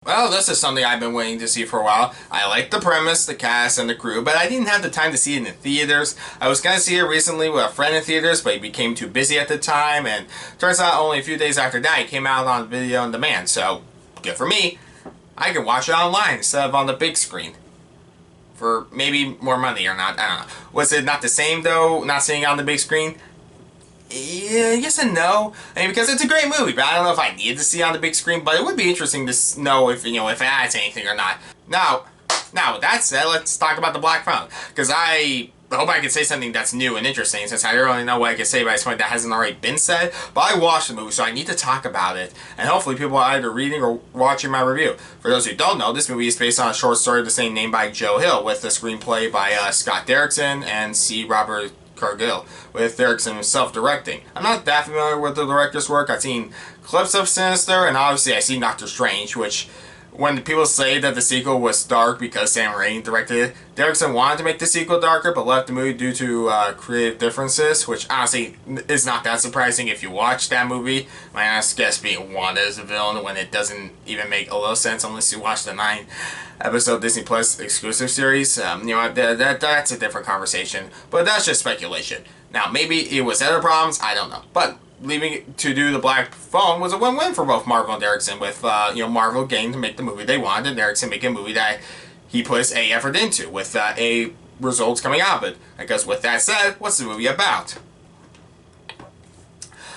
Well, this is something I've been waiting to see for a while. I like the premise, the cast, and the crew, but I didn't have the time to see it in the theaters. I was going to see it recently with a friend in theaters, but he became too busy at the time, and turns out only a few days after that, it came out on video on demand, so good for me. I can watch it online instead of on the big screen. For maybe more money or not, I don't know. Was it not the same though, not seeing it on the big screen? Yeah, yes and no. I mean, because it's a great movie, but I don't know if I needed to see it on the big screen. But it would be interesting to know if if it adds anything or not. Now with that said, let's talk about the Black Phone, because I hope I can say something that's new and interesting, since I don't really know what I can say by this point that hasn't already been said. But I watched the movie, so I need to talk about it, and hopefully people are either reading or watching my review. For those who don't know, this movie is based on a short story of the same name by Joe Hill, with the screenplay by Scott Derrickson and C. Robert Cargill, with Derrickson himself directing. I'm not that familiar with the director's work. I've seen clips of Sinister, and obviously I've seen Doctor Strange, which, when people say that the sequel was dark because Sam Raimi directed it, Derrickson wanted to make the sequel darker, but left the movie due to creative differences, which honestly is not that surprising if you watch that movie. My honest guess being Wanda as a villain, when it doesn't even make a little sense unless you watch the 9-episode Disney Plus exclusive series. That's a different conversation, but that's just speculation. Now, maybe it was other problems, I don't know. But leaving it to do the Black Phone was a win-win for both Marvel and Derrickson, with Marvel getting to make the movie they wanted, and Derrickson making a movie that he put his A effort into, with A results coming out of it. I guess with that said, what's the movie about?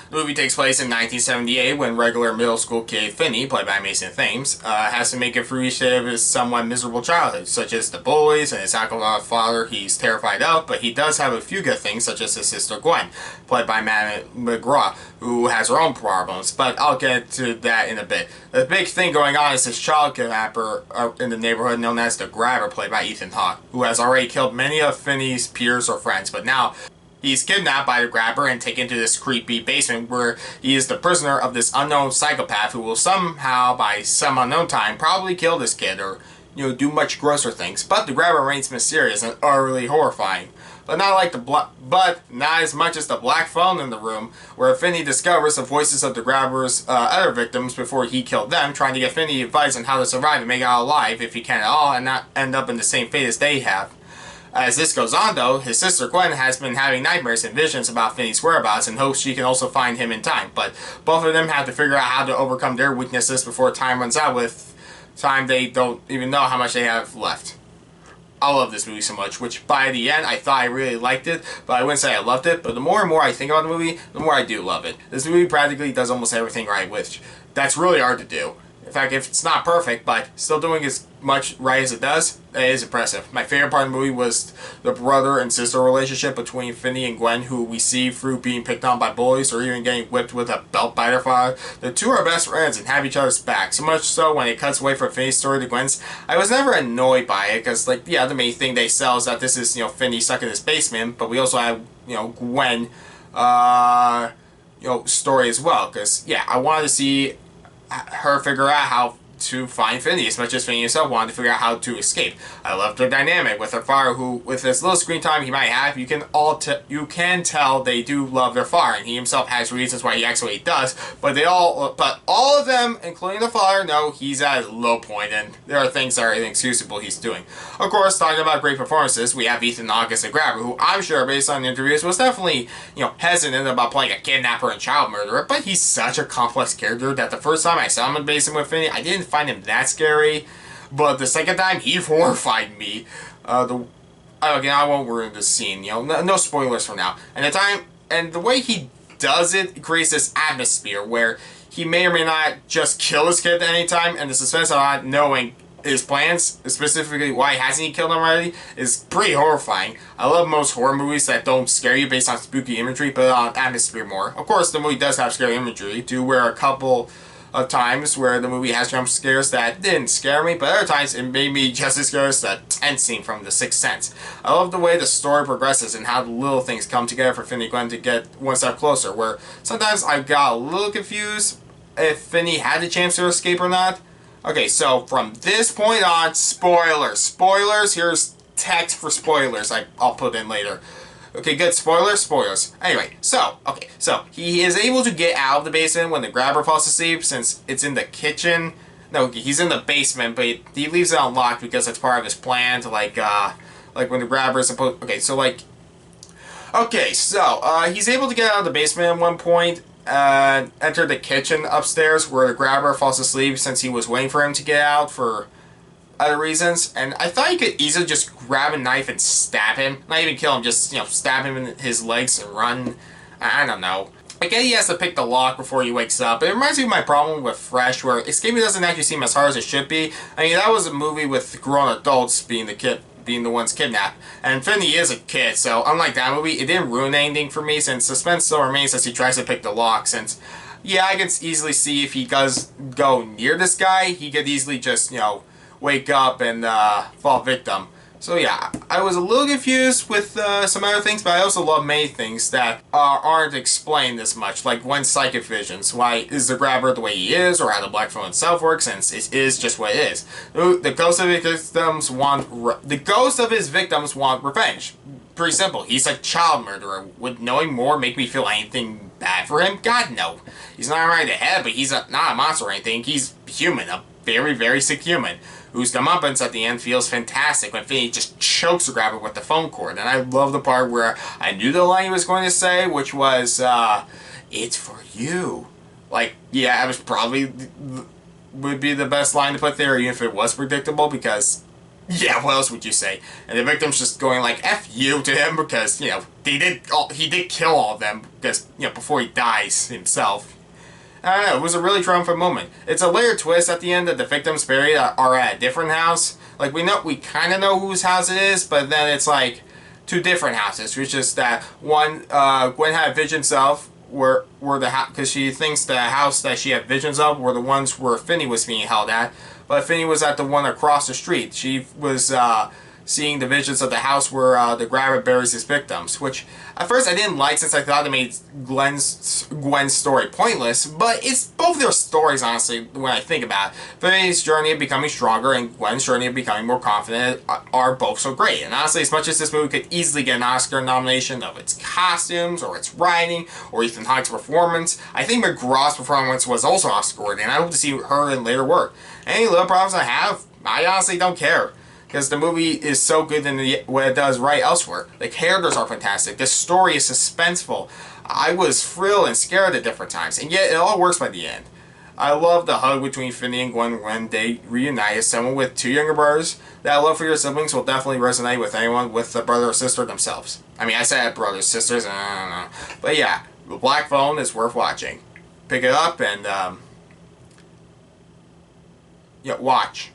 The movie takes place in 1978, when regular middle school kid Finney, played by Mason Thames, has to make it through each day of his somewhat miserable childhood, such as the bullies and his alcoholic father he's terrified of, but he does have a few good things, such as his sister Gwen, played by Madeleine McGraw, who has her own problems, but I'll get to that in a bit. The big thing going on is this child kidnapper in the neighborhood known as the Grabber, played by Ethan Hawke, who has already killed many of Finney's peers or friends, but now he's kidnapped by the Grabber and taken to this creepy basement where he is the prisoner of this unknown psychopath who will somehow, by some unknown time, probably kill this kid or, do much grosser things. But the Grabber remains mysterious and utterly horrifying. But not as much as the Black Phone in the room, where Finney discovers the voices of the Grabber's other victims before he killed them, trying to get Finney advice on how to survive and make it out alive if he can at all, and not end up in the same fate as they have. As this goes on, though, his sister Gwen has been having nightmares and visions about Finney's whereabouts and hopes she can also find him in time, but both of them have to figure out how to overcome their weaknesses before time runs out, with time they don't even know how much they have left. I love this movie so much, which by the end I thought I really liked it, but I wouldn't say I loved it, but the more and more I think about the movie, the more I do love it. This movie practically does almost everything right, which that's really hard to do. In fact, if it's not perfect, but still doing as much right as it does, it is impressive. My favorite part of the movie was the brother and sister relationship between Finney and Gwen, who we see through being picked on by bullies or even getting whipped with a belt by their father. The two are best friends and have each other's back, so much so when it cuts away from Finney's story to Gwen's, I was never annoyed by it, because, the main thing they sell is that this is, Finney stuck in his basement, but we also have, Gwen, story as well, because, I wanted to see her figure out how to find Finney, as much as Finney himself wanted to figure out how to escape. I loved their dynamic with their father, who, with as little screen time he might have, you can tell they do love their father, and he himself has reasons why he acts the way he does. But all of them, including the father, know he's at a low point, and there are things that are inexcusable he's doing. Of course, talking about great performances, we have Ethan Hawke as the Grabber, who I'm sure, based on interviews, was definitely hesitant about playing a kidnapper and child murderer. But he's such a complex character that the first time I saw him in basement with Finney, I didn't find him that scary, but the second time he horrified me. Again, I won't ruin this scene. No spoilers for now. And the way he does it creates this atmosphere where he may or may not just kill his kid at any time, and the suspense of not knowing his plans, specifically why hasn't he killed him already, is pretty horrifying. I love most horror movies that don't scare you based on spooky imagery, but on atmosphere more. Of course, the movie does have scary imagery, too, where a couple of times where the movie has jump scares that didn't scare me, but other times it made me just as scared as the tent scene from The Sixth Sense. I love the way the story progresses and how the little things come together for Finney and Gwen to get one step closer, where sometimes I got a little confused if Finney had the chance to escape or not. Okay, so from this point on, spoilers, here's text for spoilers I'll put in later. Okay, good. Spoilers. Anyway, so he is able to get out of the basement when the Grabber falls asleep, since it's in the kitchen No, he's in the basement, but he leaves it unlocked because it's part of his plan to, like when the grabber is supposed... Okay, so, like... Okay, so, he's able to get out of the basement at one point, enter the kitchen upstairs where the grabber falls asleep since he was waiting for him to get out for other reasons. And I thought he could easily just grab a knife and stab him. Not even kill him, just, stab him in his legs and run. I don't know. I get he has to pick the lock before he wakes up. It reminds me of my problem with Fresh, where escaping doesn't actually seem as hard as it should be. I mean, that was a movie with grown adults being the ones kidnapped. And Finney is a kid, so unlike that movie, it didn't ruin anything for me, since suspense still remains as he tries to pick the lock, since, yeah, I can easily see if he does go near this guy, he could easily just, wake up and fall victim. So yeah, I was a little confused with some other things, but I also love many things that aren't explained as much, like Gwen's psychic visions. Why is the grabber the way he is, or how the black phone itself works, since it is just what it is. The ghost of his victims want revenge. Pretty simple. He's a child murderer. Would knowing more make me feel anything bad for him? God, no. He's not right in the head, but he's not a monster or anything. He's human, a very, very sick human, whose comeuppance at the end feels fantastic when Finney just chokes the grabber with the phone cord. And I love the part where I knew the line he was going to say, which was, it's for you. Like, yeah, it was probably would be the best line to put there, even if it was predictable, because, yeah, what else would you say? And the victim's just going like, F you to him, because, he did kill all of them, because, before he dies himself. I don't know, it was a really triumphant moment. It's a layered twist at the end that the victims buried are at a different house. Like, we kind of know whose house it is, but then it's like two different houses. Which is that one, Gwen had visions of were the house, because she thinks the house that she had visions of were the ones where Finney was being held at. But Finney was at the one across the street. She was seeing the visions of the house where the grabber buries his victims, which at first I didn't like, since I thought it made Gwen's story pointless, but it's both their stories, honestly, when I think about it. Finney's journey of becoming stronger and Gwen's journey of becoming more confident are both so great. And honestly, as much as this movie could easily get an Oscar nomination of its costumes, or its writing, or Ethan Hawke's performance, I think McGraw's performance was also Oscar-worthy, and I hope to see her in later work. Any little problems I have, I honestly don't care, because the movie is so good in what it does right elsewhere. The characters are fantastic. The story is suspenseful. I was thrilled and scared at different times, and yet it all works by the end. I love the hug between Finney and Gwen when they reunite as someone with two younger brothers. That love for your siblings will definitely resonate with anyone with a brother or sister themselves. I mean, I said brothers, sisters, I don't know. But yeah, The Black Phone is worth watching. Pick it up and, watch.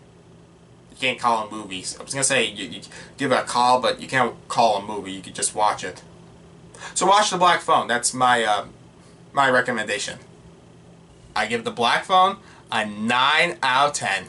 You can't call them movies. I was going to say you give it a call, but you can't call a movie. You can just watch it. So watch The Black Phone. That's my my recommendation. I give The Black Phone a 9 out of 10.